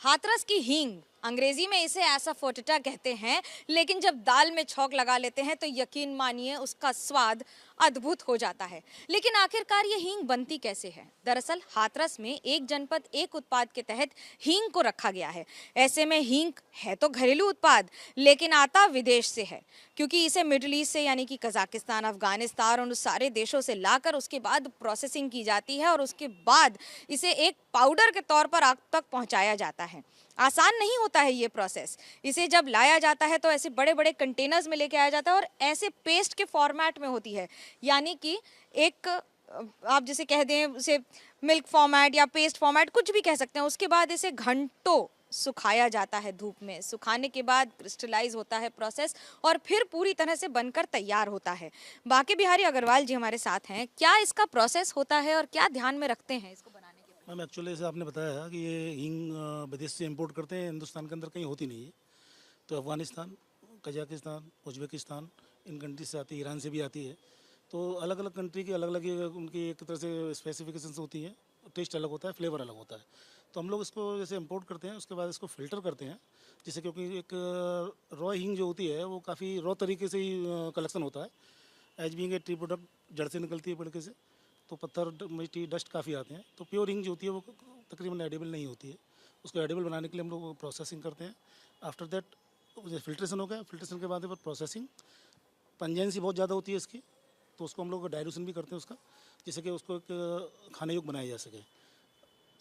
हाथरस की हींग, अंग्रेजी में इसे एसाफोटिडा कहते हैं, लेकिन जब दाल में छौंक लगा लेते हैं तो यकीन मानिए उसका स्वाद अद्भुत हो जाता है। लेकिन आखिरकार ये हींग बनती कैसे है? दरअसल हाथरस में एक जनपद एक उत्पाद के तहत हींग को रखा गया है। ऐसे में हींग है तो घरेलू उत्पाद, लेकिन आता विदेश से है, क्योंकि इसे मिडिल ईस्ट से यानी कि कजाकिस्तान, अफगानिस्तान और उन सारे देशों से लाकर उसके बाद प्रोसेसिंग की जाती है और उसके बाद इसे एक पाउडर के तौर पर आग तक पहुंचाया जाता है। आसान नहीं होता है ये प्रोसेस। इसे जब लाया जाता है तो ऐसे बड़े बड़े कंटेनर्स में लेके आया जाता है और ऐसे पेस्ट के फॉर्मेट में होती है, यानी कि एक आप जिसे कह दें उसे मिल्क फॉर्मेट या पेस्ट फॉर्मेट कुछ भी कह सकते हैं। उसके बाद इसे घंटों सुखाया जाता है धूप में। सुखाने के बाद क्रिस्टलाइज होता है प्रोसेस और फिर पूरी तरह से बनकर तैयार होता है। बाकी बिहारी अग्रवाल जी हमारे साथ हैं। क्या इसका प्रोसेस होता है और क्या ध्यान में रखते हैं इसको बनाने के? मैम एक्चुअली जैसे आपने बताया कि ये हींग विदेश से इंपोर्ट करते हैं, हिंदुस्तान के अंदर कहीं होती नहीं है। तो Afghanistan, Kazakhstan, Uzbekistan in country से आती है, ईरान से भी आती है। तो अलग अलग कंट्री की अलग अलग उनकी एक तरह से स्पेसिफिकेशंस होती हैं, टेस्ट अलग होता है, फ्लेवर अलग होता है। तो हम लोग इसको जैसे इंपोर्ट करते हैं, उसके बाद इसको फ़िल्टर करते हैं, जिससे क्योंकि एक रॉ हींग जो होती है वो काफ़ी रॉ तरीके से ही कलेक्शन होता है। As being a tree product जड़ से निकलती है पेड़ के से, तो पत्थर मिट्टी डस्ट काफ़ी आते हैं। तो प्योर हिंग जो होती है वो तकरीबन एडिबल नहीं होती है। उसको एडिबल बनाने के लिए हम लोग प्रोसेसिंग करते हैं। आफ्टर दैट फिल्ट्रेशन हो गया, फिल्ट्रेशन के बाद प्रोसेसिंग, पंजेंसी बहुत ज़्यादा होती है इसकी, तो उसको हम लोग डाइल्यूशन भी करते हैं उसका, जिससे कि उसको एक खाने योग्य बनाया जा सके।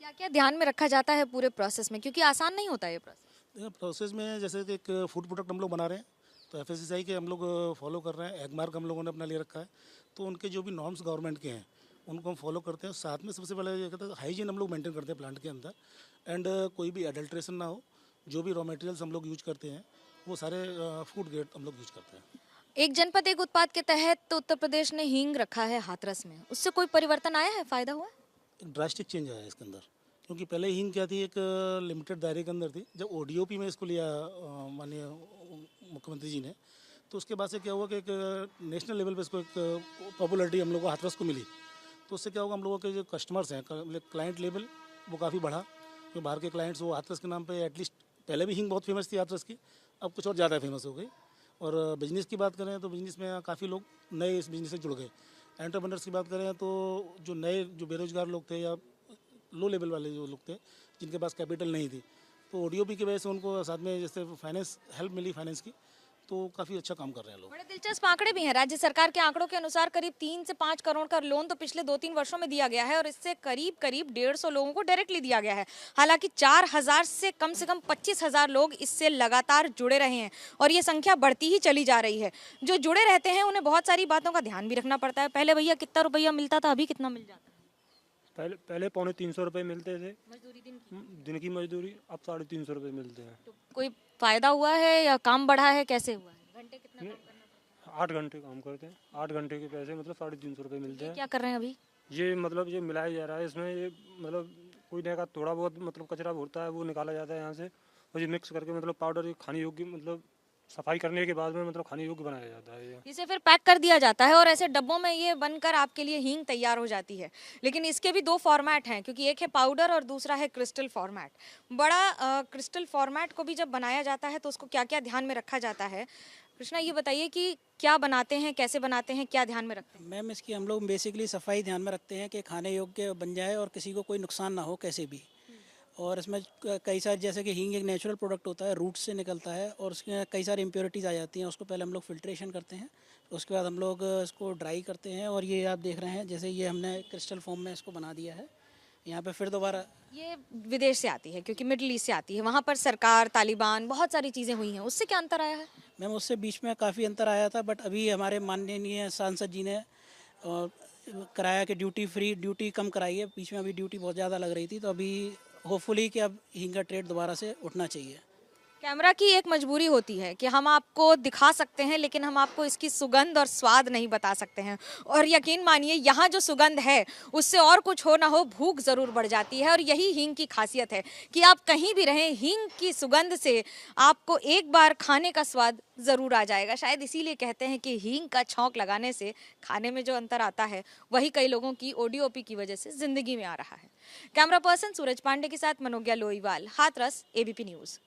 क्या क्या ध्यान में रखा जाता है पूरे प्रोसेस में, क्योंकि आसान नहीं होता ये प्रोसेस? देखिए प्रोसेस में जैसे कि एक फूड प्रोडक्ट हम लोग बना रहे हैं, तो एफएसएसआई के हम लोग फॉलो कर रहे हैं। एग मार्क हम लोगों ने अपना ले रखा है, तो उनके जो भी नॉर्म्स गवर्नमेंट के हैं उनको हम फॉलो करते हैं। साथ में सबसे पहले ये कहते हैं हाइजीन हम लोग मेंटेन करते हैं प्लांट के अंदर, एंड कोई भी एडल्ट्रेशन ना हो। जो भी रॉ मटेरियल्स हम लोग यूज करते हैं वो सारे फूड ग्रेड हम लोग यूज करते हैं। एक जनपद एक उत्पाद के तहत तो उत्तर प्रदेश ने हींग रखा है हाथरस में, उससे कोई परिवर्तन आया है, फायदा हुआ है? एक ड्रास्टिक चेंज आया है इसके अंदर, क्योंकि पहले हींग क्या थी, एक लिमिटेड दायरे के अंदर थी। जब ओडीओपी में इसको लिया माननीय मुख्यमंत्री जी ने, तो उसके बाद से क्या हुआ कि एक नेशनल लेवल पे इसको एक पॉपुलैरिटी हम लोग को हाथरस को मिली। तो उससे क्या होगा, हम लोगों के जो कस्टमर्स हैं, क्लाइंट लेवल वो काफ़ी बढ़ा। जो बाहर के क्लाइंट्स वो हाथरस के नाम पे एटलीस्ट, पहले भी हींग बहुत फेमस थी हाथरस की, अब कुछ और ज़्यादा फेमस हो गई। और बिजनेस की बात करें तो बिजनेस में काफ़ी लोग नए इस बिजनेस से जुड़ गए। एंटरप्रेन्योर्स की बात करें तो जो नए जो बेरोजगार लोग थे या लो लेवल वाले जो लोग थे जिनके पास कैपिटल नहीं थी, तो ओडीओपी की वजह से उनको साथ में जैसे फाइनेंस हेल्प मिली, फाइनेंस की, तो काफ़ी अच्छा काम कर रहे हैं लोग। बड़े दिलचस्प आंकड़े भी हैं। राज्य सरकार के आंकड़ों के अनुसार करीब 3 से 5 करोड़ का लोन तो पिछले 2-3 वर्षों में दिया गया है और इससे करीब करीब 150 लोगों को डायरेक्टली दिया गया है। हालांकि 4,000 से कम 25,000 लोग इससे लगातार जुड़े रहे हैं और ये संख्या बढ़ती ही चली जा रही है। जो जुड़े रहते हैं उन्हें बहुत सारी बातों का ध्यान भी रखना पड़ता है। पहले भैया कितना रुपया मिलता था, अभी कितना मिल जाता है? पहले पहले 250 मिलते थे मजदूरी दिन की। दिन की मजदूरी, अब 350 मिलते हैं। तो कोई फायदा हुआ है या काम बढ़ा है, कैसे हुआ है? घंटे कितना काम करना पड़ता 8 घंटे काम करते हैं, 8 घंटे के पैसे मतलब 350 मिलते है? हैं। क्या कर रहे हैं अभी? ये मतलब ये मिलाया जा रहा है इसमें, ये मतलब कोई नहीं का थोड़ा बहुत मतलब कचरा होता है वो निकाला जाता है यहाँ से, और ये मिक्स करके मतलब पाउडर ये खाने योग्य, मतलब सफाई करने के बाद में मतलब खाने योग्य बनाया जाता है ये। इसे फिर पैक कर दिया जाता है और ऐसे डब्बों में ये बनकर आपके लिए हींग तैयार हो जाती है। लेकिन इसके भी 2 फॉर्मेट हैं, क्योंकि एक है पाउडर और दूसरा है क्रिस्टल फॉर्मेट। बड़ा क्रिस्टल फॉर्मेट को भी जब बनाया जाता है तो उसको क्या क्या ध्यान में रखा जाता है? कृष्णा ये बताइए कि क्या बनाते हैं, कैसे बनाते हैं, क्या ध्यान में रखते हैं? मैम इसकी हम लोग बेसिकली सफाई ध्यान में रखते हैं कि खाने योग्य बन जाए और किसी को कोई नुकसान ना हो कैसे भी। और इसमें कई सारे, जैसे कि हींग एक नेचुरल प्रोडक्ट होता है, रूट से निकलता है और उसमें कई सारी इम्प्योरिटीज़ आ जाती हैं। उसको पहले हम लोग फिल्ट्रेशन करते हैं, उसके बाद हम लोग इसको ड्राई करते हैं। और ये आप देख रहे हैं जैसे ये हमने क्रिस्टल फॉर्म में इसको बना दिया है। यहाँ पे फिर दोबारा ये विदेश से आती है, क्योंकि मिडिल ईस्ट से आती है। वहाँ पर सरकार, तालिबान, बहुत सारी चीज़ें हुई हैं। उससे क्या अंतर आया है? मैम उससे बीच में काफ़ी अंतर आया था, बट अभी हमारे माननीय सांसद जी ने कराया कि ड्यूटी कम कराई है। बीच में अभी ड्यूटी बहुत ज़्यादा लग रही थी, तो अभी होपफुली कि अब हींग का ट्रेड दोबारा से उठना चाहिए। कैमरा की एक मजबूरी होती है कि हम आपको दिखा सकते हैं लेकिन हम आपको इसकी सुगंध और स्वाद नहीं बता सकते हैं। और यकीन मानिए यहाँ जो सुगंध है उससे और कुछ हो ना हो भूख ज़रूर बढ़ जाती है। और यही हींग की खासियत है कि आप कहीं भी रहें, हींग की सुगंध से आपको एक बार खाने का स्वाद ज़रूर आ जाएगा। शायद इसीलिए कहते हैं कि हींग का छौंक लगाने से खाने में जो अंतर आता है वही कई लोगों की ओडीओपी की वजह से ज़िंदगी में आ रहा है। कैमरा पर्सन सूरज पांडे के साथ मनोज्ञा लोईवाल, हाथरस, एबीपी न्यूज़।